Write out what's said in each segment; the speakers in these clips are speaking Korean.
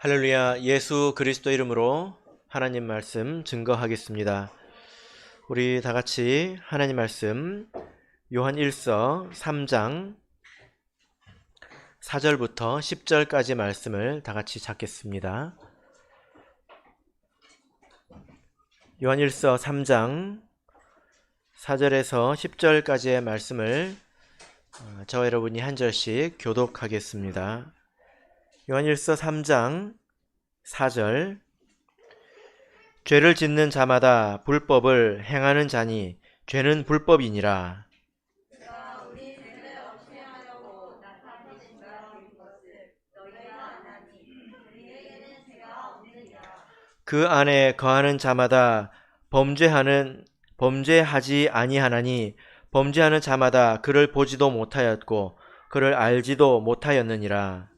할렐루야. 예수 그리스도 이름으로 하나님 말씀 증거하겠습니다. 우리 다 같이 하나님 말씀 요한 1서 3장 4절부터 10절까지 말씀을 다 같이 찾겠습니다. 요한 1서 3장 4절에서 10절까지의 말씀을 저와 여러분이 한 절씩 교독하겠습니다. 요한 1서 3장 4절 죄를 짓는 자마다 불법을 행하는 자니 죄는 불법이니라. 그 안에 거하는 자마다 범죄하지 아니하나니 범죄하는 자마다 그를 보지도 못하였고 그를 알지도 못하였느니라.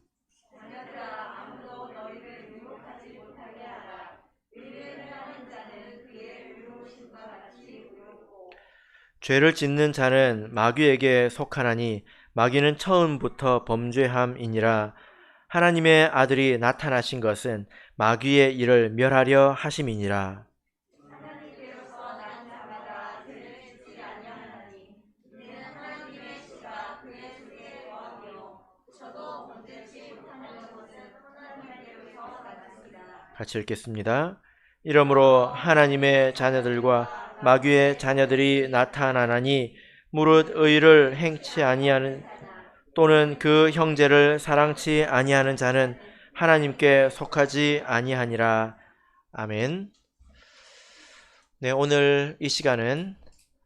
죄를 짓는 자는 마귀에게 속하나니 마귀는 처음부터 범죄함이니라. 하나님의 아들이 나타나신 것은 마귀의 일을 멸하려 하심이니라. 같이 읽겠습니다. 이러므로 하나님의 자녀들과 마귀의 자녀들이 나타나나니 무릇 의를 행치 아니하는 또는 그 형제를 사랑치 아니하는 자는 하나님께 속하지 아니하니라. 아멘. 네, 오늘 이 시간은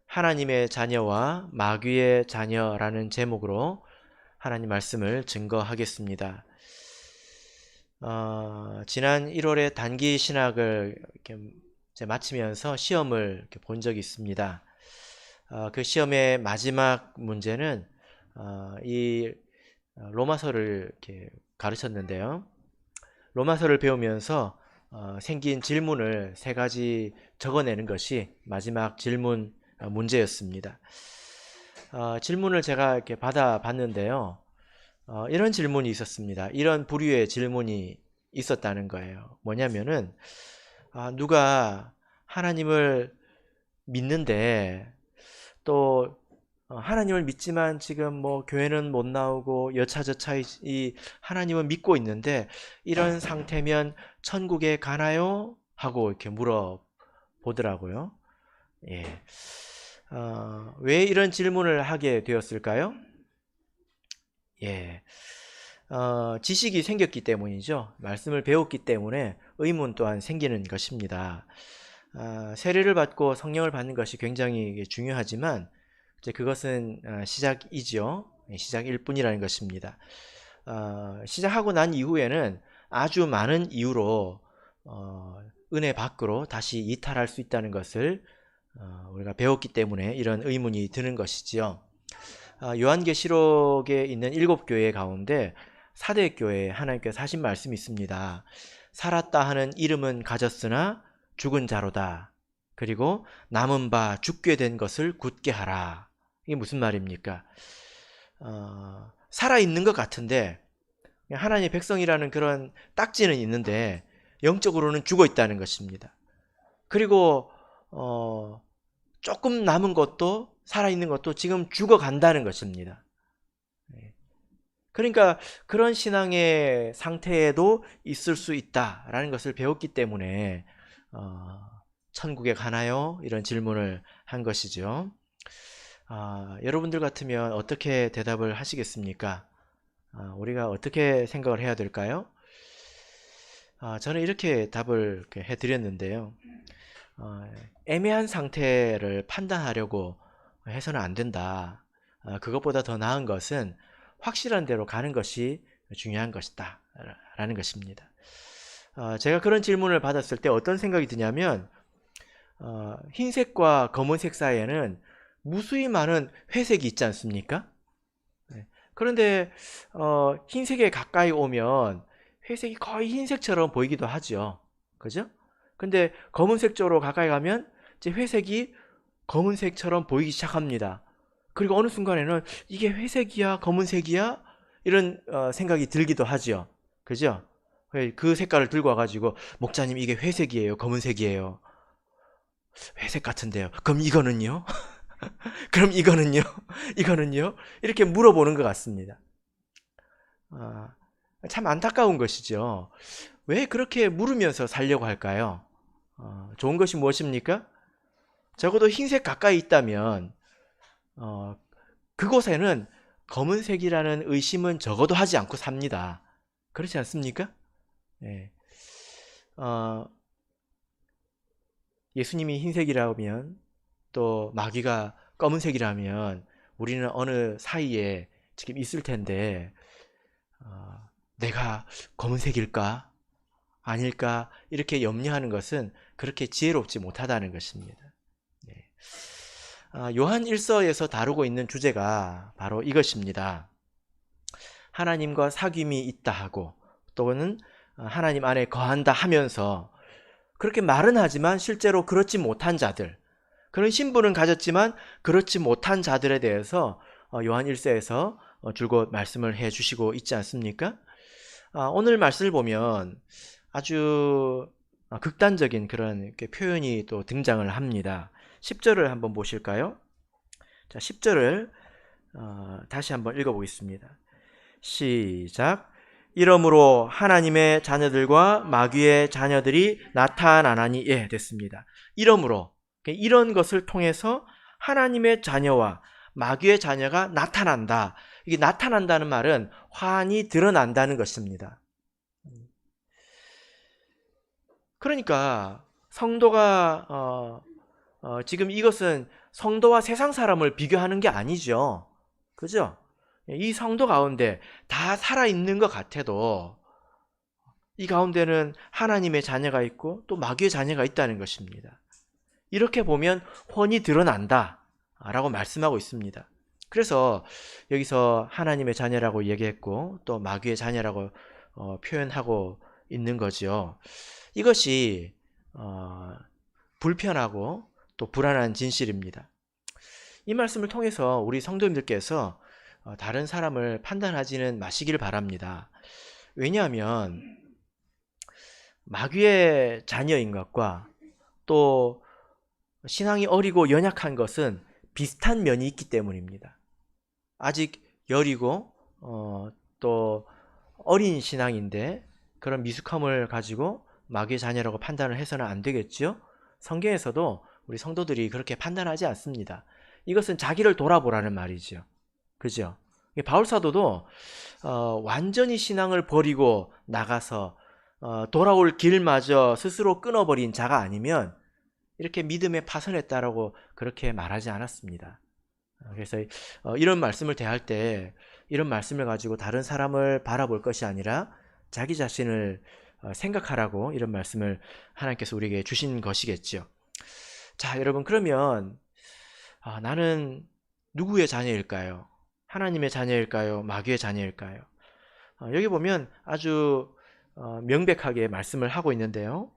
하나님의 자녀와 마귀의 자녀라는 제목으로 하나님 말씀을 증거하겠습니다. 지난 1월에 단기 신학을 이렇게 마치면서 시험을 이렇게 본 적이 있습니다. 그 시험의 마지막 문제는 이 로마서를 이렇게 가르쳤는데요. 로마서를 배우면서 생긴 질문을 3가지 적어내는 것이 마지막 질문 문제였습니다. 질문을 제가 이렇게 받아봤는데요. 이런 질문이 있었습니다. 이런 부류의 질문이 있었다는 거예요. 뭐냐면은 누가 하나님을 믿는데 또 하나님을 믿지만 지금 뭐 교회는 못 나오고 여차저차 이 하나님은 믿고 있는데 이런 상태면 천국에 가나요? 하고 이렇게 물어보더라고요. 예. 왜 이런 질문을 하게 되었을까요? 예. 지식이 생겼기 때문이죠. 말씀을 배웠기 때문에 의문 또한 생기는 것입니다. 세례를 받고 성령을 받는 것이 굉장히 중요하지만 이제 그것은 시작이죠. 시작일 뿐이라는 것입니다. 시작하고 난 이후에는 아주 많은 이유로 은혜 밖으로 다시 이탈할 수 있다는 것을 우리가 배웠기 때문에 이런 의문이 드는 것이지요. 요한계시록에 있는 7교회 가운데 사대교회에 하나님께서 하신 말씀이 있습니다. 살았다 하는 이름은 가졌으나 죽은 자로다. 그리고 남은 바 죽게 된 것을 굳게 하라. 이게 무슨 말입니까? 살아있는 것 같은데 하나님의 백성이라는 그런 딱지는 있는데 영적으로는 죽어 있다는 것입니다. 그리고 조금 남은 것도 살아있는 것도 지금 죽어간다는 것입니다. 그러니까 그런 신앙의 상태에도 있을 수 있다라는 것을 배웠기 때문에 천국에 가나요? 이런 질문을 한 것이죠. 여러분들 같으면 어떻게 대답을 하시겠습니까? 우리가 어떻게 생각을 해야 될까요? 저는 이렇게 답을 해드렸는데요. 애매한 상태를 판단하려고 해서는 안 된다. 그것보다 더 나은 것은 확실한 대로 가는 것이 중요한 것이다 라는 것입니다. 제가 그런 질문을 받았을 때 어떤 생각이 드냐면 흰색과 검은색 사이에는 무수히 많은 회색이 있지 않습니까? 그런데 흰색에 가까이 오면 회색이 거의 흰색처럼 보이기도 하죠. 그죠? 근데 검은색 쪽으로 가까이 가면 이제 회색이 검은색처럼 보이기 시작합니다. 그리고 어느 순간에는 이게 회색이야 검은색이야 이런 생각이 들기도 하죠. 그죠? 그 색깔을 들고 와가지고 목사님 이게 회색이에요, 검은색이에요? 회색 같은데요. 그럼 이거는요? 그럼 이거는요? 이거는요? 이렇게 물어보는 것 같습니다. 아, 참 안타까운 것이죠. 왜 그렇게 물으면서 살려고 할까요? 좋은 것이 무엇입니까? 적어도 흰색 가까이 있다면 그곳에는 검은색이라는 의심은 적어도 하지 않고 삽니다. 그렇지 않습니까? 네. 예수님이 흰색이라면 또 마귀가 검은색이라면 우리는 어느 사이에 지금 있을 텐데 내가 검은색일까? 아닐까? 이렇게 염려하는 것은 그렇게 지혜롭지 못하다는 것입니다. 네. 요한 1서에서 다루고 있는 주제가 바로 이것입니다. 하나님과 사귐이 있다 하고 또는 하나님 안에 거한다 하면서 그렇게 말은 하지만 실제로 그렇지 못한 자들, 그런 신분은 가졌지만 그렇지 못한 자들에 대해서 요한 1서에서 줄곧 말씀을 해 주시고 있지 않습니까? 오늘 말씀을 보면 아주 극단적인 그런 표현이 또 등장을 합니다. 10절을 한번 보실까요? 자, 10절을 다시 한번 읽어보겠습니다. 시작. 이러므로 하나님의 자녀들과 마귀의 자녀들이 나타나나니. 예, 됐습니다. 이러므로, 이런 것을 통해서 하나님의 자녀와 마귀의 자녀가 나타난다. 이게 나타난다는 말은 환히 드러난다는 것입니다. 그러니까 성도가 지금 이것은 성도와 세상 사람을 비교하는 게 아니죠. 그죠? 이 성도 가운데 다 살아있는 것 같아도 이 가운데는 하나님의 자녀가 있고 또 마귀의 자녀가 있다는 것입니다. 이렇게 보면 훤히 드러난다 라고 말씀하고 있습니다. 그래서 여기서 하나님의 자녀라고 얘기했고 또 마귀의 자녀라고 표현하고 있는 거죠. 이것이 불편하고 또 불안한 진실입니다. 이 말씀을 통해서 우리 성도님들께서 다른 사람을 판단하지는 마시길 바랍니다. 왜냐하면 마귀의 자녀인 것과 또 신앙이 어리고 연약한 것은 비슷한 면이 있기 때문입니다. 아직 여리고 또 어린 신앙인데 그런 미숙함을 가지고 마귀의 자녀라고 판단을 해서는 안 되겠죠? 성경에서도 우리 성도들이 그렇게 판단하지 않습니다. 이것은 자기를 돌아보라는 말이죠. 그죠? 바울 사도도 완전히 신앙을 버리고 나가서 돌아올 길마저 스스로 끊어버린 자가 아니면 이렇게 믿음에 파선했다라고 그렇게 말하지 않았습니다. 그래서 이런 말씀을 대할 때 이런 말씀을 가지고 다른 사람을 바라볼 것이 아니라 자기 자신을 생각하라고 이런 말씀을 하나님께서 우리에게 주신 것이겠죠. 자, 여러분, 그러면 나는 누구의 자녀일까요? 하나님의 자녀일까요? 마귀의 자녀일까요? 여기 보면 아주 명백하게 말씀을 하고 있는데요.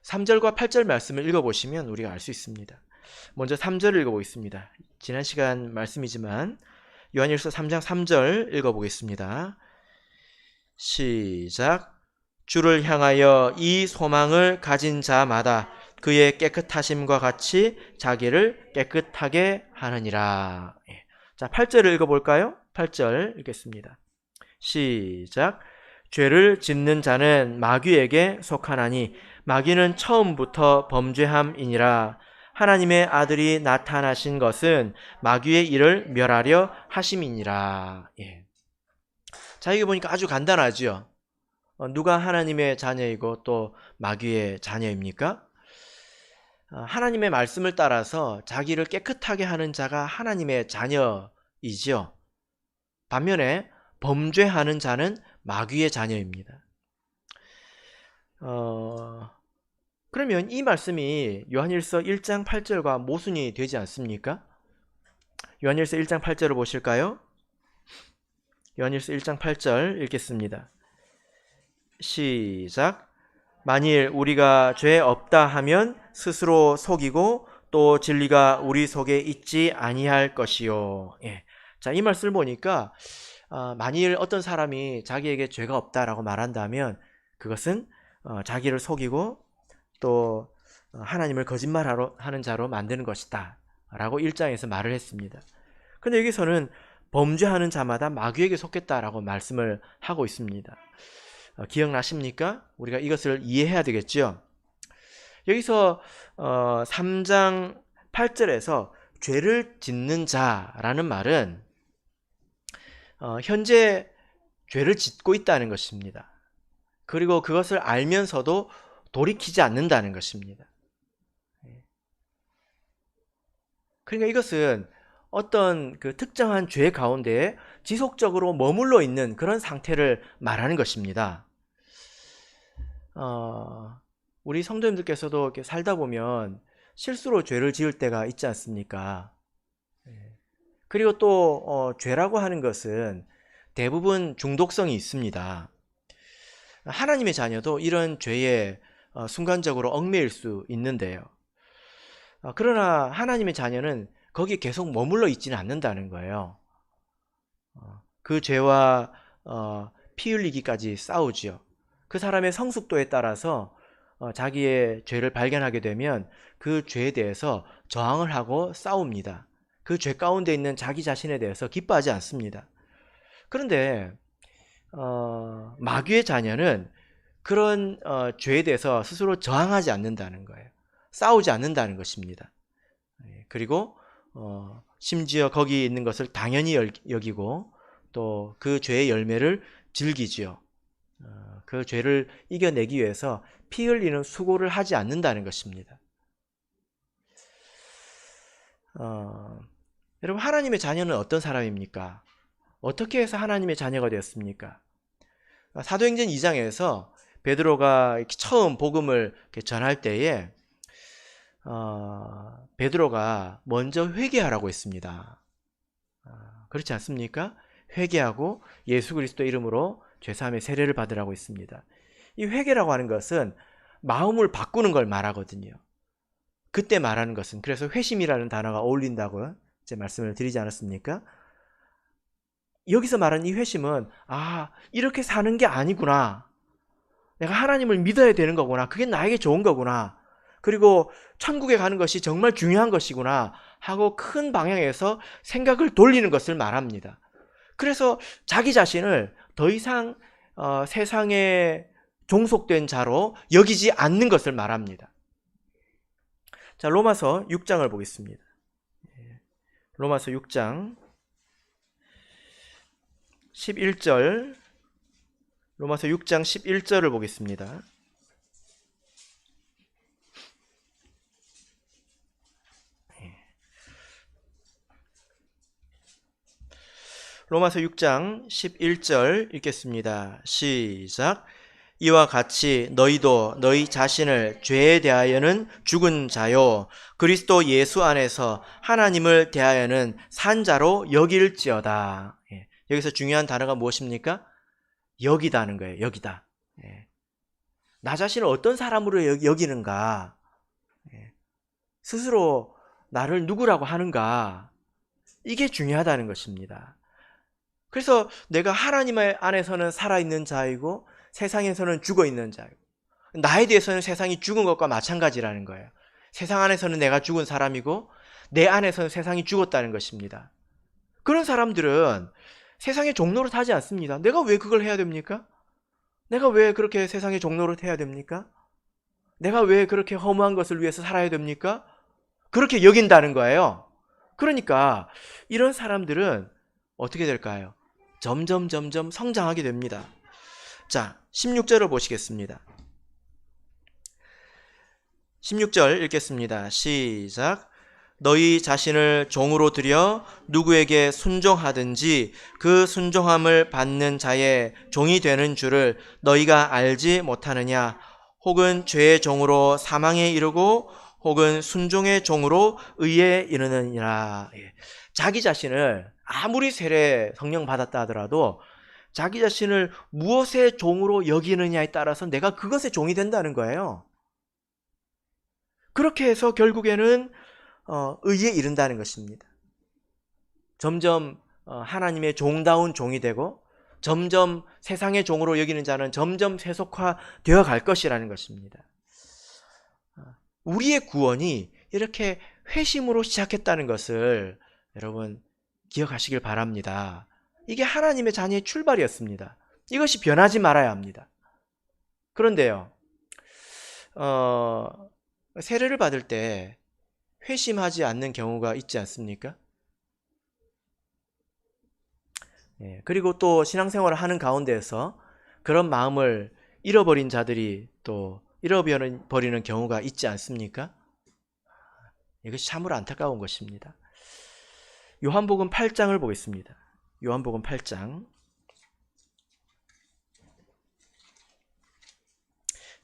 3절과 8절 말씀을 읽어보시면 우리가 알 수 있습니다. 먼저 3절을 읽어보겠습니다. 지난 시간 말씀이지만 요한일서 3장 3절 읽어보겠습니다. 시작. 주를 향하여 이 소망을 가진 자마다 그의 깨끗하심과 같이 자기를 깨끗하게 하느니라. 자, 8절을 읽어볼까요? 8절 읽겠습니다. 시작. 죄를 짓는 자는 마귀에게 속하나니 마귀는 처음부터 범죄함이니라. 하나님의 아들이 나타나신 것은 마귀의 일을 멸하려 하심이니라. 예. 자, 여기 보니까 아주 간단하죠. 누가 하나님의 자녀이고 또 마귀의 자녀입니까? 하나님의 말씀을 따라서 자기를 깨끗하게 하는 자가 하나님의 자녀이지요. 반면에 범죄하는 자는 마귀의 자녀입니다. 그러면 이 말씀이 요한일서 1장 8절과 모순이 되지 않습니까? 요한일서 1장 8절을 보실까요? 요한일서 1장 8절 읽겠습니다. 시작. 만일 우리가 죄 없다 하면 스스로 속이고 또 진리가 우리 속에 있지 아니할 것이요. 예. 자, 이 말씀을 보니까 만일 어떤 사람이 자기에게 죄가 없다라고 말한다면 그것은 자기를 속이고 또 하나님을 거짓말하는 자로 만드는 것이다 라고 1장에서 말을 했습니다. 그런데 여기서는 범죄하는 자마다 마귀에게 속했다라고 말씀을 하고 있습니다. 기억나십니까? 우리가 이것을 이해해야 되겠죠. 여기서 3장 8절에서 죄를 짓는 자라는 말은 현재 죄를 짓고 있다는 것입니다. 그리고 그것을 알면서도 돌이키지 않는다는 것입니다. 그러니까 이것은 어떤 그 특정한 죄 가운데 지속적으로 머물러 있는 그런 상태를 말하는 것입니다. 우리 성도님들께서도 이렇게 살다 보면 실수로 죄를 지을 때가 있지 않습니까? 그리고 또 죄라고 하는 것은 대부분 중독성이 있습니다. 하나님의 자녀도 이런 죄에 순간적으로 얽매일 수 있는데요. 그러나 하나님의 자녀는 거기에 계속 머물러 있지는 않는다는 거예요. 그 죄와 피 흘리기까지 싸우지요. 그 사람의 성숙도에 따라서 자기의 죄를 발견하게 되면 그 죄에 대해서 저항을 하고 싸웁니다. 그 죄 가운데 있는 자기 자신에 대해서 기뻐하지 않습니다. 그런데 마귀의 자녀는 그런 죄에 대해서 스스로 저항하지 않는다는 거예요. 싸우지 않는다는 것입니다. 그리고 심지어 거기 있는 것을 당연히 여기고 또 그 죄의 열매를 즐기지요. 그 죄를 이겨내기 위해서 피 흘리는 수고를 하지 않는다는 것입니다. 여러분, 하나님의 자녀는 어떤 사람입니까? 어떻게 해서 하나님의 자녀가 되었습니까? 사도행전 2장에서 베드로가 처음 복음을 전할 때에 베드로가 먼저 회개하라고 했습니다. 그렇지 않습니까? 회개하고 예수 그리스도 이름으로 죄사함의 세례를 받으라고 했습니다. 이 회개라고 하는 것은 마음을 바꾸는 걸 말하거든요. 그때 말하는 것은, 그래서 회심이라는 단어가 어울린다고 제 말씀을 드리지 않았습니까? 여기서 말하는 이 회심은 이렇게 사는 게 아니구나. 내가 하나님을 믿어야 되는 거구나. 그게 나에게 좋은 거구나. 그리고 천국에 가는 것이 정말 중요한 것이구나 하고 큰 방향에서 생각을 돌리는 것을 말합니다. 그래서 자기 자신을 더 이상 세상에 종속된 자로 여기지 않는 것을 말합니다. 자, 로마서 6장을 보겠습니다. 로마서 6장 11절, 로마서 6장 11절을 보겠습니다. 로마서 6장 11절 읽겠습니다. 시작. 이와 같이 너희도 너희 자신을 죄에 대하여는 죽은 자요 그리스도 예수 안에서 하나님을 대하여는 산 자로 여길지어다. 여기서 중요한 단어가 무엇입니까? 여기다는 거예요. 여기다. 나 자신을 어떤 사람으로 여기는가? 스스로 나를 누구라고 하는가? 이게 중요하다는 것입니다. 그래서 내가 하나님 안에서는 살아있는 자이고 세상에서는 죽어있는 자이고, 나에 대해서는 세상이 죽은 것과 마찬가지라는 거예요. 세상 안에서는 내가 죽은 사람이고 내 안에서는 세상이 죽었다는 것입니다. 그런 사람들은 세상의 종로를 타지 않습니다. 내가 왜 그걸 해야 됩니까? 내가 왜 그렇게 세상의 종로를 해야 됩니까? 내가 왜 그렇게 허무한 것을 위해서 살아야 됩니까? 그렇게 여긴다는 거예요. 그러니까 이런 사람들은 어떻게 될까요? 점점 성장하게 됩니다. 자, 16절을 보시겠습니다. 16절 읽겠습니다. 시작. 너희 자신을 종으로 들여 누구에게 순종하든지 그 순종함을 받는 자의 종이 되는 줄을 너희가 알지 못하느냐? 혹은 죄의 종으로 사망에 이르고 혹은 순종의 종으로 의에 이르느니라. 자기 자신을 아무리 세례 성령 받았다 하더라도 자기 자신을 무엇의 종으로 여기느냐에 따라서 내가 그것의 종이 된다는 거예요. 그렇게 해서 결국에는 의에 이른다는 것입니다. 점점 하나님의 종다운 종이 되고 점점 세상의 종으로 여기는 자는 점점 세속화되어 갈 것이라는 것입니다. 우리의 구원이 이렇게 회심으로 시작했다는 것을 여러분 기억하시길 바랍니다. 이게 하나님의 자녀의 출발이었습니다. 이것이 변하지 말아야 합니다. 그런데요, 세례를 받을 때 회심하지 않는 경우가 있지 않습니까? 그리고 또 신앙생활을 하는 가운데에서 그런 마음을 잃어버린 자들이 또 잃어버리는 경우가 있지 않습니까? 이것이 참으로 안타까운 것입니다. 요한복음 8장을 보겠습니다. 요한복음 8장.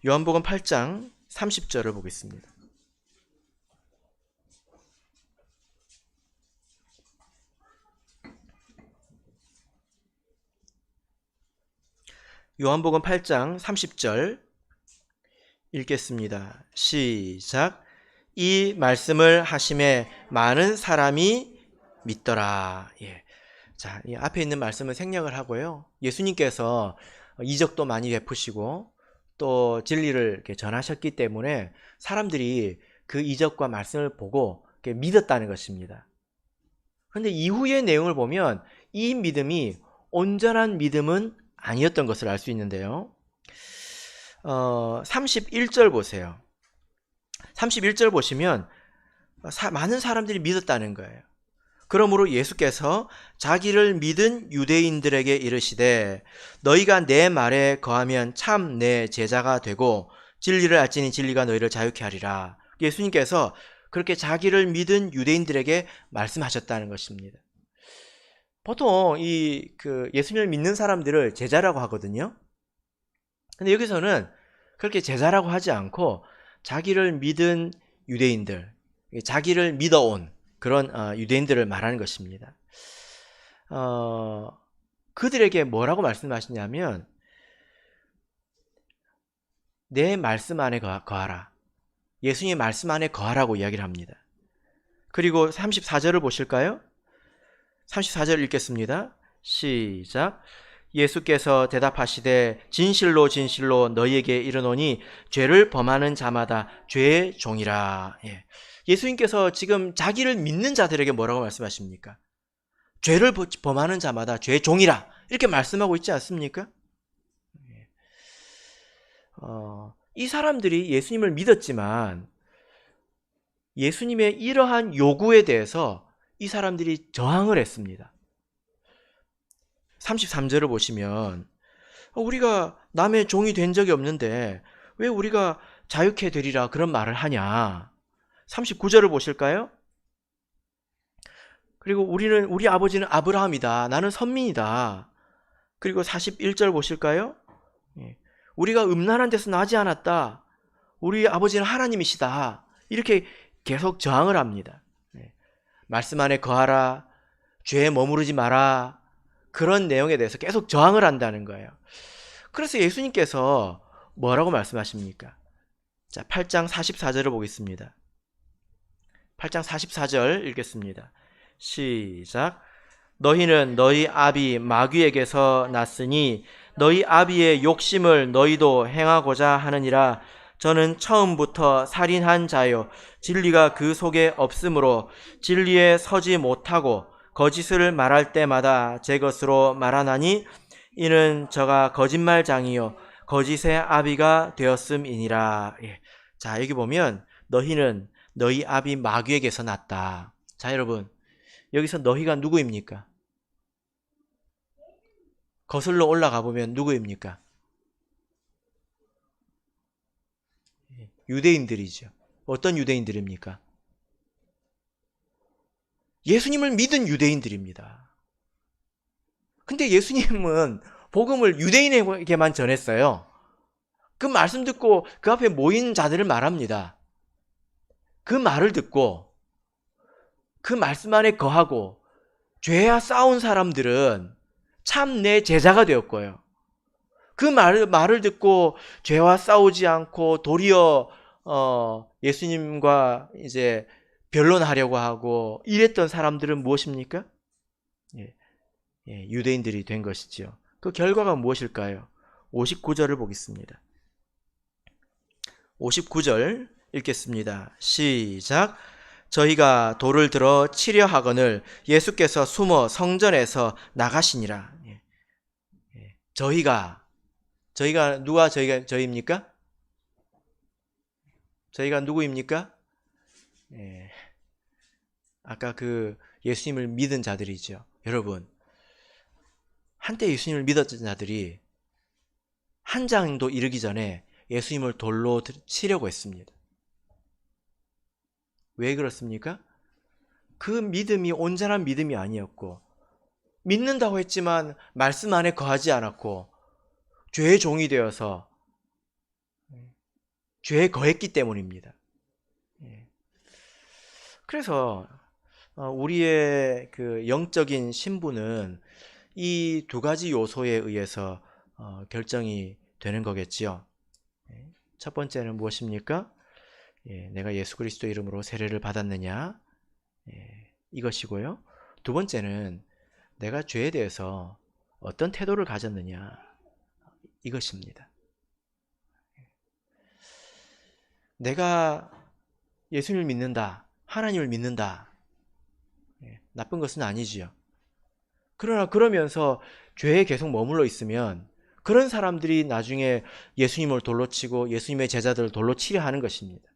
요한복음 8장 30절을 보겠습니다. 요한복음 8장 30절 읽겠습니다. 시작. 이 말씀을 하심에 많은 사람이 믿더라. 자, 이 앞에 있는 말씀을 생략을 하고요. 예수님께서 이적도 많이 베푸시고 또 진리를 이렇게 전하셨기 때문에 사람들이 그 이적과 말씀을 보고 믿었다는 것입니다. 그런데 이후의 내용을 보면 이 믿음이 온전한 믿음은 아니었던 것을 알 수 있는데요. 31절 보세요. 31절 보시면 많은 사람들이 믿었다는 거예요. 그러므로 예수께서 자기를 믿은 유대인들에게 이르시되 너희가 내 말에 거하면 참 내 제자가 되고 진리를 알지니 진리가 너희를 자유케 하리라. 예수님께서 그렇게 자기를 믿은 유대인들에게 말씀하셨다는 것입니다. 보통 예수님을 믿는 사람들을 제자라고 하거든요. 근데 여기서는 그렇게 제자라고 하지 않고 자기를 믿은 유대인들, 자기를 믿어온 그런 유대인들을 말하는 것입니다. 그들에게 뭐라고 말씀하시냐면 내 말씀 안에 거하라. 예수님의 말씀 안에 거하라고 이야기를 합니다. 그리고 34절을 보실까요? 34절 읽겠습니다. 시작. 예수께서 대답하시되 진실로 진실로 너희에게 이르노니 죄를 범하는 자마다 죄의 종이라. 예수님께서 지금 자기를 믿는 자들에게 뭐라고 말씀하십니까? 죄를 범하는 자마다 죄의 종이라 이렇게 말씀하고 있지 않습니까? 이 사람들이 예수님을 믿었지만 예수님의 이러한 요구에 대해서 이 사람들이 저항을 했습니다. 33절을 보시면 우리가 남의 종이 된 적이 없는데 왜 우리가 자유케 되리라 그런 말을 하냐. 39절을 보실까요? 그리고 우리 아버지는 아브라함이다. 나는 선민이다. 그리고 41절 보실까요? 우리가 음란한 데서 나지 않았다. 우리 아버지는 하나님이시다. 이렇게 계속 저항을 합니다. 말씀 안에 거하라. 죄에 머무르지 마라. 그런 내용에 대해서 계속 저항을 한다는 거예요. 그래서 예수님께서 뭐라고 말씀하십니까? 자, 8장 44절을 보겠습니다. 8장 44절 읽겠습니다. 시작. 너희는 너희 아비 마귀에게서 났으니 너희 아비의 욕심을 너희도 행하고자 하느니라. 저는 처음부터 살인한 자요 진리가 그 속에 없으므로 진리에 서지 못하고 거짓을 말할 때마다 제 것으로 말하나니 이는 저가 거짓말장이요 거짓의 아비가 되었음이니라. 자, 여기 보면 너희는 너희 아비 마귀에게서 났다. 자, 여러분 여기서 너희가 누구입니까? 거슬러 올라가 보면 누구입니까? 유대인들이죠. 어떤 유대인들입니까? 예수님을 믿은 유대인들입니다. 근데 예수님은 복음을 유대인에게만 전했어요. 그 말씀 듣고 그 앞에 모인 자들을 말합니다. 그 말을 듣고 그 말씀 안에 거하고 죄와 싸운 사람들은 참 내 제자가 되었고요. 그 말을 듣고 죄와 싸우지 않고 도리어 예수님과 이제 변론하려고 하고 이랬던 사람들은 무엇입니까? 유대인들이 된 것이죠. 그 결과가 무엇일까요? 59절을 보겠습니다. 59절 읽겠습니다. 시작. 저희가 돌을 들어 치려 하거늘 예수께서 숨어 성전에서 나가시니라. 저희가 누가 저희입니까? 저희가 누구입니까? 아까 그 예수님을 믿은 자들이죠. 여러분, 한때 예수님을 믿었던 자들이 한 장도 이르기 전에 예수님을 돌로 치려고 했습니다. 왜 그렇습니까? 그 믿음이 온전한 믿음이 아니었고, 믿는다고 했지만 말씀 안에 거하지 않았고, 죄의 종이 되어서 죄에 거했기 때문입니다. 그래서 우리의 그 영적인 신분은 이 두 가지 요소에 의해서 결정이 되는 거겠지요. 첫 번째는 무엇입니까? 내가 예수 그리스도 이름으로 세례를 받았느냐, 이것이고요. 두 번째는 내가 죄에 대해서 어떤 태도를 가졌느냐, 이것입니다. 내가 예수님을 믿는다, 하나님을 믿는다, 나쁜 것은 아니지요. 그러나 그러면서 죄에 계속 머물러 있으면 그런 사람들이 나중에 예수님을 돌로 치고 예수님의 제자들을 돌로 치려 하는 것입니다.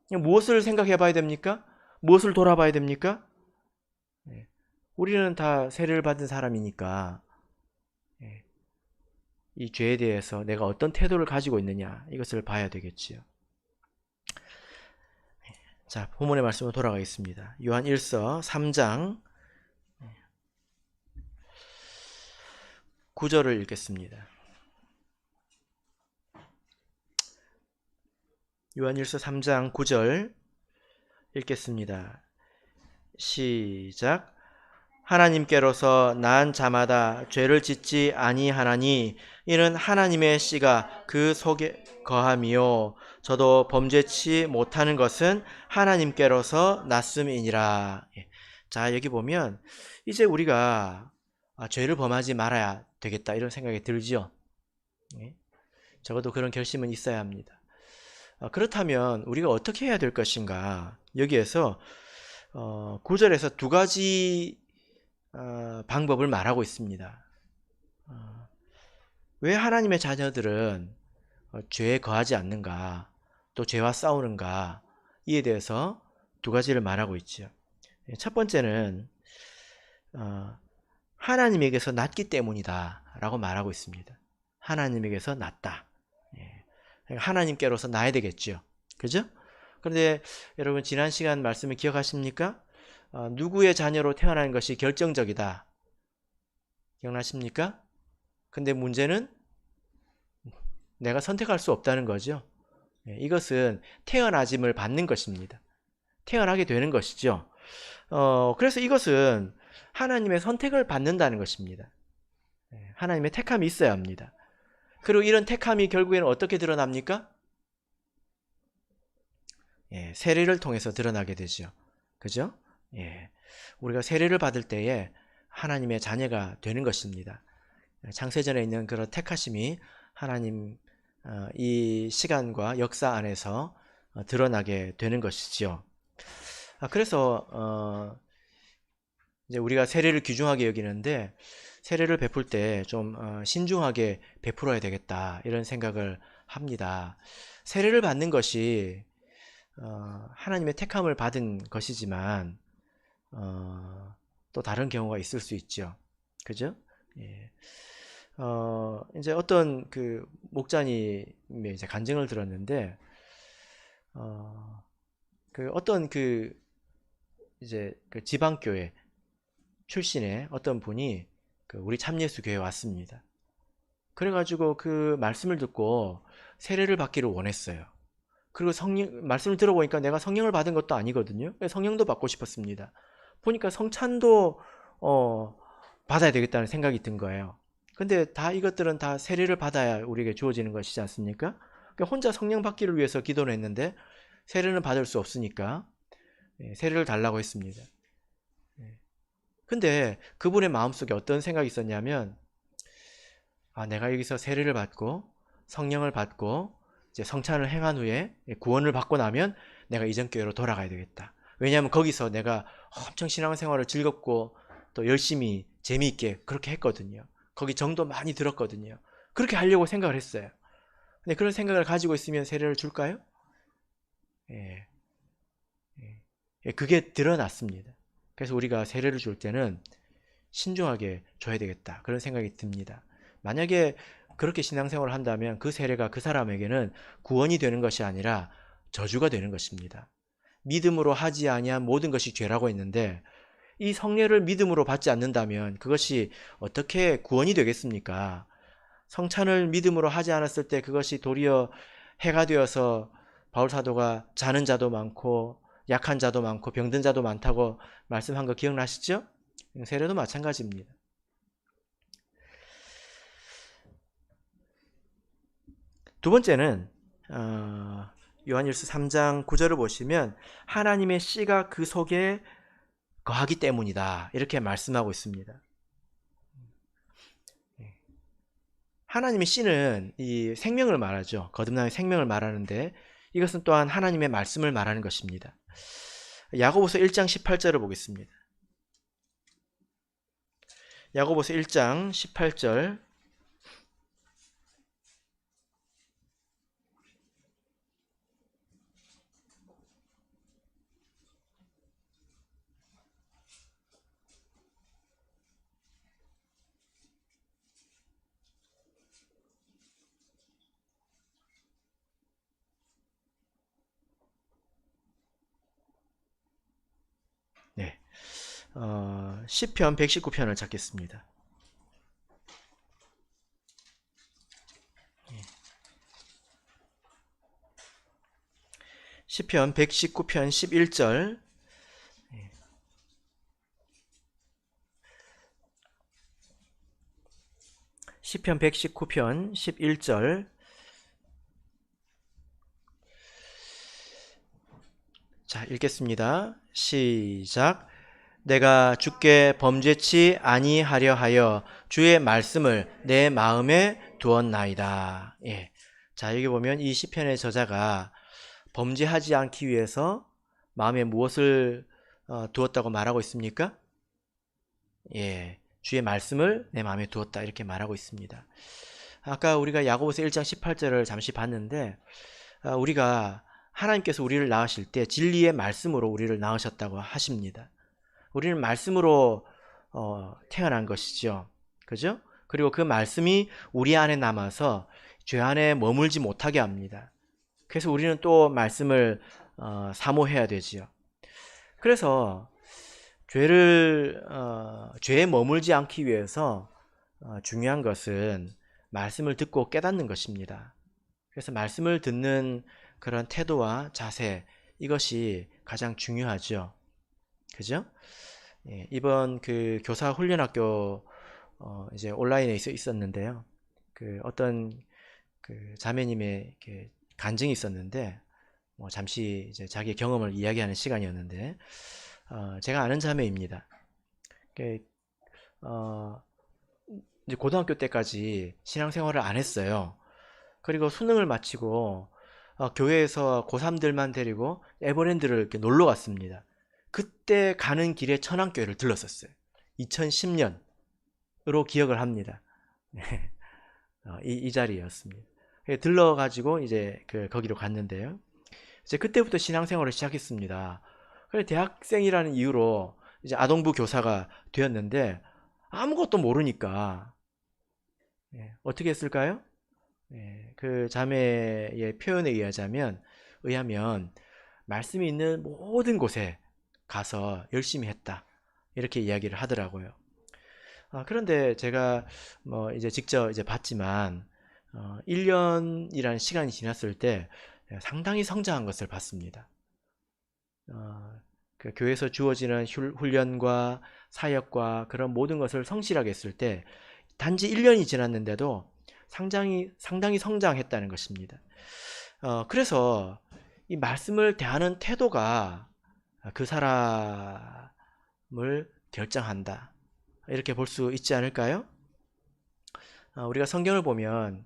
무엇을 생각해 봐야 됩니까? 무엇을 돌아봐야 됩니까? 우리는 다 세례를 받은 사람이니까 이 죄에 대해서 내가 어떤 태도를 가지고 있느냐, 이것을 봐야 되겠지요. 자, 본문의 말씀으로 돌아가겠습니다. 요한 1서 3장 9절을 읽겠습니다. 요한일서 3장 9절 읽겠습니다. 시작. 하나님께로서 난 자마다 죄를 짓지 아니하나니 이는 하나님의 씨가 그 속에 거함이요 저도 범죄치 못하는 것은 하나님께로서 났음이니라. 자, 여기 보면 이제 우리가 죄를 범하지 말아야 되겠다, 이런 생각이 들지요. 적어도 그런 결심은 있어야 합니다. 그렇다면 우리가 어떻게 해야 될 것인가? 여기에서 9절에서 두 가지 방법을 말하고 있습니다. 왜 하나님의 자녀들은 죄에 거하지 않는가, 또 죄와 싸우는가, 이에 대해서 두 가지를 말하고 있죠. 첫 번째는 하나님에게서 났기 때문이다 라고 말하고 있습니다. 하나님에게서 났다. 하나님께로서 나야 되겠죠. 그죠? 그런데 여러분, 지난 시간 말씀을 기억하십니까? 누구의 자녀로 태어나는 것이 결정적이다. 기억나십니까? 근데 문제는 내가 선택할 수 없다는 거죠. 이것은 태어나짐을 받는 것입니다. 태어나게 되는 것이죠. 그래서 이것은 하나님의 선택을 받는다는 것입니다. 하나님의 택함이 있어야 합니다. 그리고 이런 택함이 결국에는 어떻게 드러납니까? 세례를 통해서 드러나게 되죠. 그죠? 우리가 세례를 받을 때에 하나님의 자녀가 되는 것입니다. 창세전에 있는 그런 택하심이 하나님 이 시간과 역사 안에서 드러나게 되는 것이지요. 그래서 이제 우리가 세례를 귀중하게 여기는데 세례를 베풀 때 좀 신중하게 베풀어야 되겠다, 이런 생각을 합니다. 세례를 받는 것이 하나님의 택함을 받은 것이지만 또 다른 경우가 있을 수 있죠. 그죠? 이제 어떤 그 목자님의 이제 간증을 들었는데 그 어떤 그 이제 그 지방교회 출신의 어떤 분이 그 우리 참예수 교회에 왔습니다. 그래가지고 그 말씀을 듣고 세례를 받기를 원했어요. 그리고 말씀을 들어보니까 내가 성령을 받은 것도 아니거든요. 성령도 받고 싶었습니다. 보니까 성찬도 받아야 되겠다는 생각이 든 거예요. 근데 다 이것들은 다 세례를 받아야 우리에게 주어지는 것이지 않습니까? 그러니까 혼자 성령 받기를 위해서 기도를 했는데 세례는 받을 수 없으니까 세례를 달라고 했습니다. 근데 그분의 마음속에 어떤 생각이 있었냐면, 내가 여기서 세례를 받고 성령을 받고 이제 성찬을 행한 후에 구원을 받고 나면 내가 이전 교회로 돌아가야 되겠다. 왜냐하면 거기서 내가 엄청 신앙생활을 즐겁고 또 열심히 재미있게 그렇게 했거든요. 거기 정도 많이 들었거든요. 그렇게 하려고 생각을 했어요. 근데 그런 생각을 가지고 있으면 세례를 줄까요? 예, 그게 드러났습니다. 그래서 우리가 세례를 줄 때는 신중하게 줘야 되겠다. 그런 생각이 듭니다. 만약에 그렇게 신앙생활을 한다면 그 세례가 그 사람에게는 구원이 되는 것이 아니라 저주가 되는 것입니다. 믿음으로 하지 아니한 모든 것이 죄라고 했는데 이 성례를 믿음으로 받지 않는다면 그것이 어떻게 구원이 되겠습니까? 성찬을 믿음으로 하지 않았을 때 그것이 도리어 해가 되어서 바울 사도가 자는 자도 많고 약한 자도 많고 병든 자도 많다고 말씀한 거 기억나시죠? 세례도 마찬가지입니다. 두 번째는 요한일서 3장 9절을 보시면 하나님의 씨가 그 속에 거하기 때문이다 이렇게 말씀하고 있습니다. 하나님의 씨는 이 생명을 말하죠. 거듭남의 생명을 말하는데 이것은 또한 하나님의 말씀을 말하는 것입니다. 야고보서 1장 18절을 보겠습니다. 야고보서 1장 18절 네. 시편 119편을 찾겠습니다. 시편 119편 11절 시편 119편 11절 자, 읽겠습니다. 시작. 내가 주께 범죄치 아니하려 하여 주의 말씀을 내 마음에 두었나이다. 예. 자, 여기 보면 이 시편의 저자가 범죄하지 않기 위해서 마음에 무엇을 두었다고 말하고 있습니까? 예. 주의 말씀을 내 마음에 두었다 이렇게 말하고 있습니다. 아까 우리가 야고보서 1장 18절을 잠시 봤는데 우리가 하나님께서 우리를 낳으실 때 진리의 말씀으로 우리를 낳으셨다고 하십니다. 우리는 말씀으로 태어난 것이죠. 그죠? 그리고 그 말씀이 우리 안에 남아서 죄 안에 머물지 못하게 합니다. 그래서 우리는 또 말씀을 사모해야 되지요. 그래서 죄에 머물지 않기 위해서 중요한 것은 말씀을 듣고 깨닫는 것입니다. 그래서 말씀을 듣는 그런 태도와 자세, 이것이 가장 중요하죠. 그죠? 예, 이번 그 교사 훈련학교 이제 온라인에 있었는데요. 그 어떤 그 자매님의 간증이 있었는데 잠시 이제 자기 경험을 이야기하는 시간이었는데 제가 아는 자매입니다. 이제 고등학교 때까지 신앙생활을 안 했어요. 그리고 수능을 마치고 교회에서 고3들만 데리고 에버랜드를 이렇게 놀러 갔습니다. 그때 가는 길에 천안교회를 들렀었어요. 2010년으로 기억을 합니다. 이 자리였습니다. 들러가지고 이제 거기로 갔는데요. 이제 그때부터 신앙생활을 시작했습니다. 그래 대학생이라는 이유로 이제 아동부 교사가 되었는데 아무것도 모르니까 어떻게 했을까요? 그 자매의 표현에 의하면 말씀이 있는 모든 곳에 가서 열심히 했다 이렇게 이야기를 하더라고요. 그런데 제가 이제 직접 이제 봤지만 1년이라는 시간이 지났을 때 상당히 성장한 것을 봤습니다. 그 교회에서 주어지는 훈련과 사역과 그런 모든 것을 성실하게 했을 때 단지 1년이 지났는데도 상당히 성장했다는 것입니다. 그래서 이 말씀을 대하는 태도가 그 사람을 결정한다. 이렇게 볼 수 있지 않을까요? 우리가 성경을 보면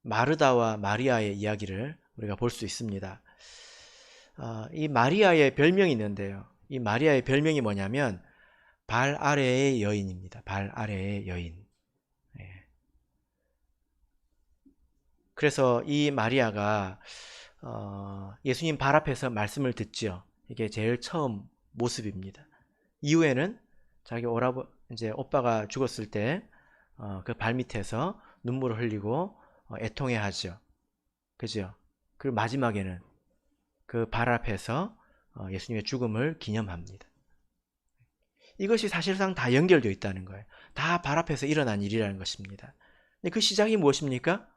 마르다와 마리아의 이야기를 우리가 볼 수 있습니다. 이 마리아의 별명이 있는데요. 이 마리아의 별명이 뭐냐면 발 아래의 여인입니다. 발 아래의 여인. 그래서 이 마리아가 예수님 발 앞에서 말씀을 듣지요. 이게 제일 처음 모습입니다. 이후에는 자기 이제 오빠가 죽었을 때 그 발밑에서 눈물을 흘리고 애통해하죠. 그죠? 그리고 마지막에는 그 발 앞에서 예수님의 죽음을 기념합니다. 이것이 사실상 다 연결되어 있다는 거예요. 다 발 앞에서 일어난 일이라는 것입니다. 근데 그 시작이 무엇입니까?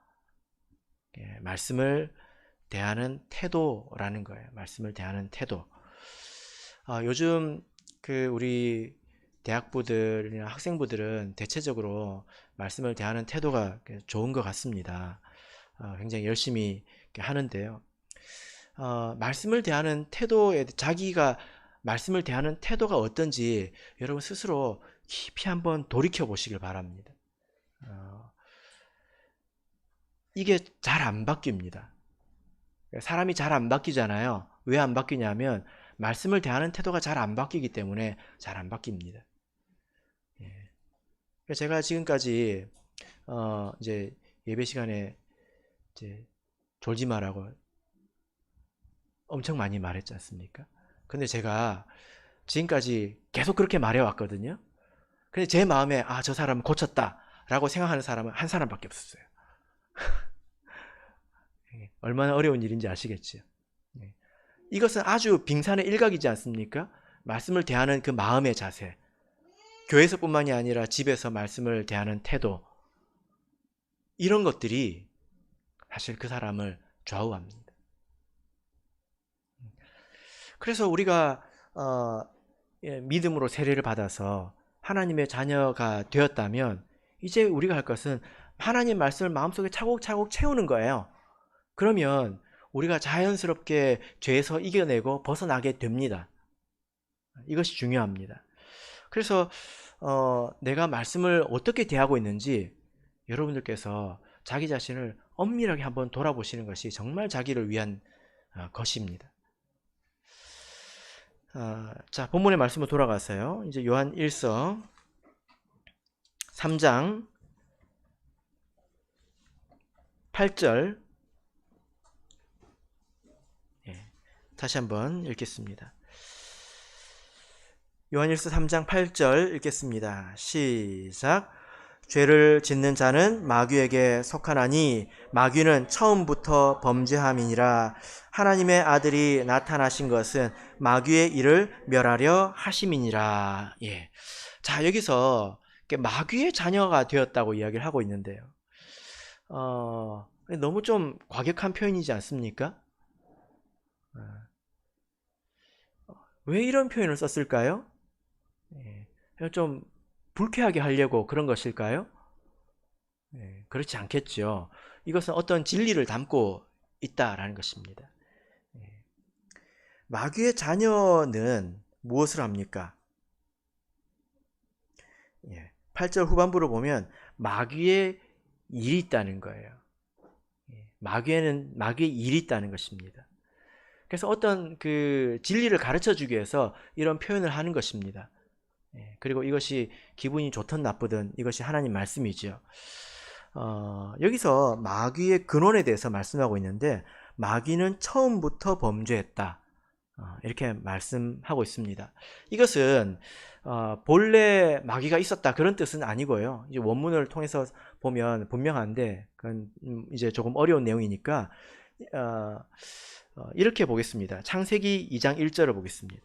말씀을 대하는 태도라는 거예요. 말씀을 대하는 태도. 요즘 우리 대학부들이나 학생부들은 대체적으로 말씀을 대하는 태도가 좋은 것 같습니다. 굉장히 열심히 하는데요. 말씀을 대하는 태도에 자기가 말씀을 대하는 태도가 어떤지 여러분 스스로 깊이 한번 돌이켜 보시길 바랍니다. 이게 잘 안 바뀝니다. 사람이 잘 안 바뀌잖아요. 왜 안 바뀌냐면 말씀을 대하는 태도가 잘 안 바뀌기 때문에 잘 안 바뀝니다. 제가 지금까지 이제 예배 시간에 이제 졸지 말라고 엄청 많이 말했지 않습니까? 근데 제가 지금까지 계속 그렇게 말해왔거든요. 근데 제 마음에 저 사람은 고쳤다 라고 생각하는 사람은 한 사람밖에 없었어요. 얼마나 어려운 일인지 아시겠죠? 이것은 아주 빙산의 일각이지 않습니까? 말씀을 대하는 그 마음의 자세, 교회에서뿐만이 아니라 집에서 말씀을 대하는 태도, 이런 것들이 사실 그 사람을 좌우합니다. 그래서 우리가 믿음으로 세례를 받아서 하나님의 자녀가 되었다면 이제 우리가 할 것은 하나님 말씀을 마음속에 차곡차곡 채우는 거예요. 그러면 우리가 자연스럽게 죄에서 이겨내고 벗어나게 됩니다. 이것이 중요합니다. 그래서 내가 말씀을 어떻게 대하고 있는지 여러분들께서 자기 자신을 엄밀하게 한번 돌아보시는 것이 정말 자기를 위한 것입니다. 자, 본문의 말씀으로 돌아가서요. 이제 요한 1서 3장 8절 다시 한번 읽겠습니다. 요한일서 3장 8절 읽겠습니다. 시작. 죄를 짓는 자는 마귀에게 속하나니 마귀는 처음부터 범죄함이니라. 하나님의 아들이 나타나신 것은 마귀의 일을 멸하려 하심이니라. 자, 여기서 마귀의 자녀가 되었다고 이야기를 하고 있는데요. 너무 좀 과격한 표현이지 않습니까? 왜 이런 표현을 썼을까요? 좀 불쾌하게 하려고 그런 것일까요? 그렇지 않겠죠. 이것은 어떤 진리를 담고 있다라는 것입니다. 마귀의 자녀는 무엇을 합니까? 8절 후반부를 보면 마귀의 일이 있다는 거예요. 마귀의 일이 있다는 것입니다. 그래서 어떤 그 진리를 가르쳐 주기 위해서 이런 표현을 하는 것입니다. 그리고 이것이 기분이 좋든 나쁘든 이것이 하나님 말씀이죠. 여기서 마귀의 근원에 대해서 말씀하고 있는데 마귀는 처음부터 범죄했다. 이렇게 말씀하고 있습니다. 이것은 본래 마귀가 있었다 그런 뜻은 아니고요. 이제 원문을 통해서 보면 분명한데 그건 이제 조금 어려운 내용이니까 이렇게 보겠습니다. 창세기 2장 1절을 보겠습니다.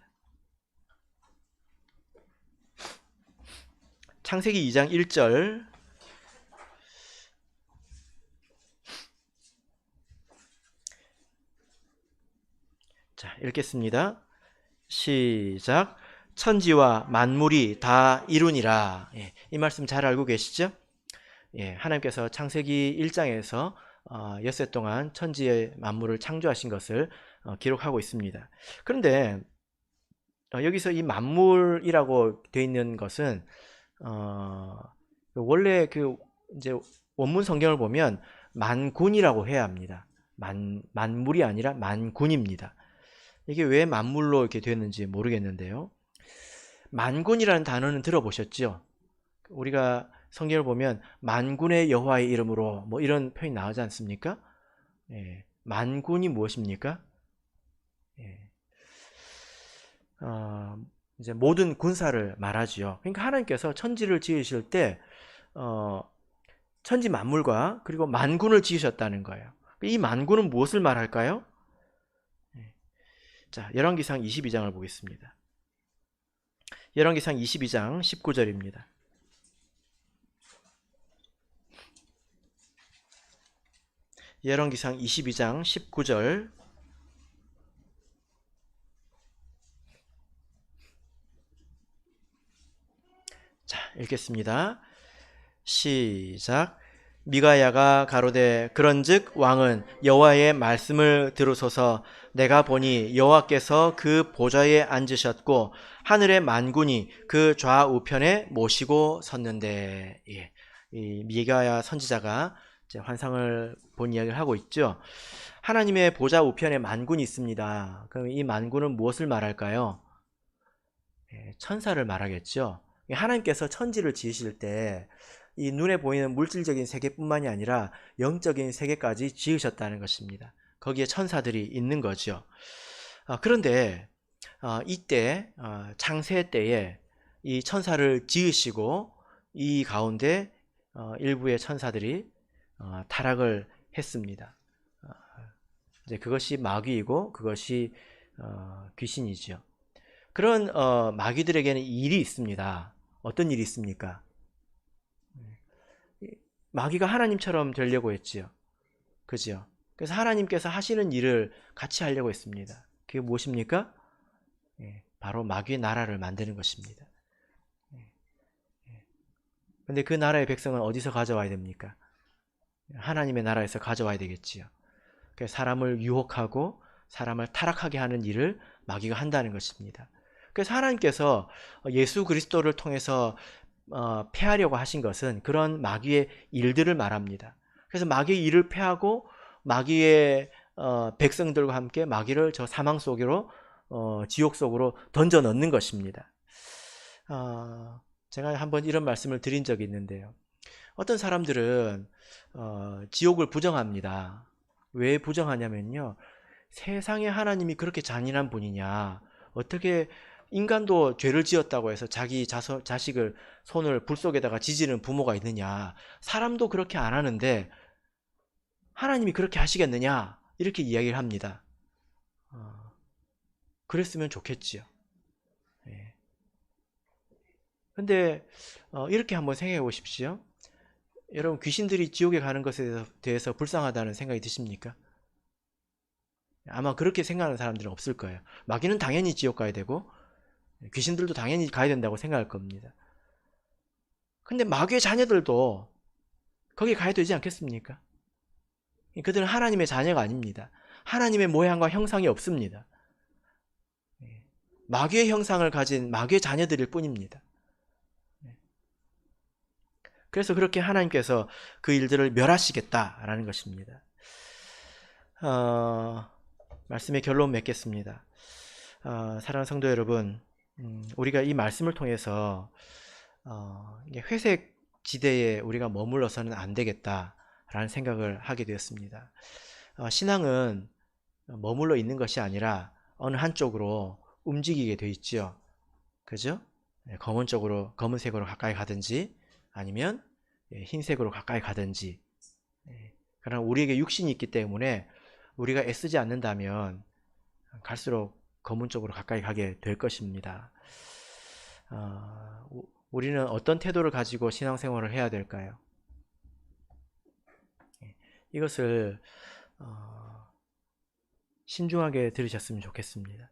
창세기 2장 1절 자, 읽겠습니다. 시작. 천지와 만물이 다 이루니라. 이 말씀 잘 알고 계시죠? 하나님께서 창세기 1장에서 엿새 동안 천지의 만물을 창조하신 것을 기록하고 있습니다. 그런데 여기서 이 만물이라고 되어 있는 것은 어, 원래 그 이제 원문 성경을 보면 만군이라고 해야 합니다. 만물이 아니라 만군입니다. 이게 왜 만물로 이렇게 됐는지 모르겠는데요. 만군이라는 단어는 들어보셨죠? 우리가 성경을 보면 만군의 여호와의 이름으로 뭐 이런 표현이 나오지 않습니까? 예, 만군이 무엇입니까? 예, 어, 이제 모든 군사를 말하지요. 그러니까 하나님께서 천지를 지으실 때 어, 천지 만물과 그리고 만군을 지으셨다는 거예요. 이 만군은 무엇을 말할까요? 예, 자, 열왕기상 22장을 보겠습니다. 열왕기상 22장 19절입니다. 열왕기상 22장 19절. 자, 읽겠습니다. 시작. 미가야가 가로되 그런즉 왕은 여호와의 말씀을 들으소서. 내가 보니 여호와께서 그 보좌에 앉으셨고 하늘의 만군이 그 좌우편에 모시고 섰는데. 예. 이 미가야 선지자가 이제 환상을 본 이야기를 하고 있죠. 하나님의 보좌 우편에 만군이 있습니다. 그럼 이 만군은 무엇을 말할까요? 예, 천사를 말하겠죠. 하나님께서 천지를 지으실 때 이 눈에 보이는 물질적인 세계뿐만이 아니라 영적인 세계까지 지으셨다는 것입니다. 거기에 천사들이 있는 거죠. 그런데 이때 창세 때에 이 천사를 지으시고 이 가운데 일부의 천사들이 타락을 했습니다. 이제 그것이 마귀이고 그것이 귀신이죠. 그런 마귀들에게는 일이 있습니다. 어떤 일이 있습니까? 마귀가 하나님처럼 되려고 했지요. 그죠? 그래서 하나님께서 하시는 일을 같이 하려고 했습니다. 그게 무엇입니까? 바로 마귀의 나라를 만드는 것입니다. 근데 그 나라의 백성은 어디서 가져와야 됩니까? 하나님의 나라에서 가져와야 되겠지요. 그래서 사람을 유혹하고 사람을 타락하게 하는 일을 마귀가 한다는 것입니다. 그래서 하나님께서 예수 그리스도를 통해서 패하려고 하신 것은 그런 마귀의 일들을 말합니다. 그래서 마귀의 일을 패하고 마귀의 백성들과 함께 마귀를 저 사망 속으로 지옥 속으로 던져 넣는 것입니다. 제가 한번 이런 말씀을 드린 적이 있는데요. 어떤 사람들은 지옥을 부정합니다. 왜 부정하냐면요. 세상에 하나님이 그렇게 잔인한 분이냐. 어떻게 인간도 죄를 지었다고 해서 자기 자식을 손을 불 속에다가 지지는 부모가 있느냐. 사람도 그렇게 안 하는데 하나님이 그렇게 하시겠느냐. 이렇게 이야기를 합니다. 그랬으면 좋겠지요. 예. 근데 이렇게 한번 생각해 보십시오. 여러분 귀신들이 지옥에 가는 것에 대해서 불쌍하다는 생각이 드십니까? 아마 그렇게 생각하는 사람들은 없을 거예요. 마귀는 당연히 지옥 가야 되고 귀신들도 당연히 가야 된다고 생각할 겁니다. 근데 마귀의 자녀들도 거기 가야 되지 않겠습니까? 그들은 하나님의 자녀가 아닙니다. 하나님의 모양과 형상이 없습니다. 마귀의 형상을 가진 마귀의 자녀들일 뿐입니다. 그래서 그렇게 하나님께서 그 일들을 멸하시겠다라는 것입니다. 말씀의 결론 맺겠습니다. 사랑하는 성도 여러분, 우리가 이 말씀을 통해서 회색 지대에 우리가 머물러서는 안 되겠다라는 생각을 하게 되었습니다. 신앙은 머물러 있는 것이 아니라 어느 한쪽으로 움직이게 되어 있죠. 그죠? 검은색으로 가까이 가든지 아니면 흰색으로 가까이 가든지. 그러나 우리에게 육신이 있기 때문에 우리가 애쓰지 않는다면 갈수록 검은 쪽으로 가까이 가게 될 것입니다. 우리는 어떤 태도를 가지고 신앙생활을 해야 될까요? 이것을 신중하게 들으셨으면 좋겠습니다.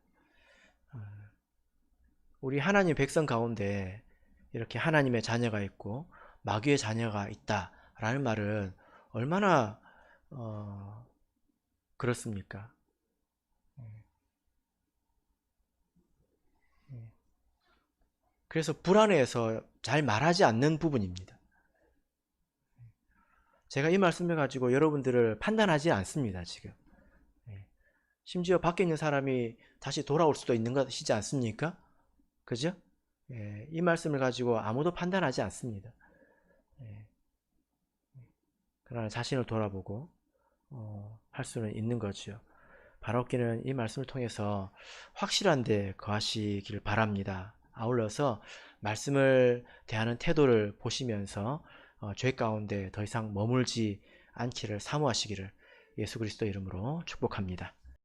우리 하나님 백성 가운데 이렇게 하나님의 자녀가 있고 마귀의 자녀가 있다라는 말은 얼마나 그렇습니까? 그래서 불안해서 잘 말하지 않는 부분입니다. 제가 이 말씀을 가지고 여러분들을 판단하지 않습니다, 지금. 예. 심지어 밖에 있는 사람이 다시 돌아올 수도 있는 것이지 않습니까? 그죠? 예, 이 말씀을 가지고 아무도 판단하지 않습니다. 예, 그러나 자신을 돌아보고 할 수는 있는 거죠. 바라옵기는 이 말씀을 통해서 확실한 데 거하시길 바랍니다. 아울러서 말씀을 대하는 태도를 보시면서 죄 가운데 더 이상 머물지 않기를 사모하시기를 예수 그리스도 이름으로 축복합니다.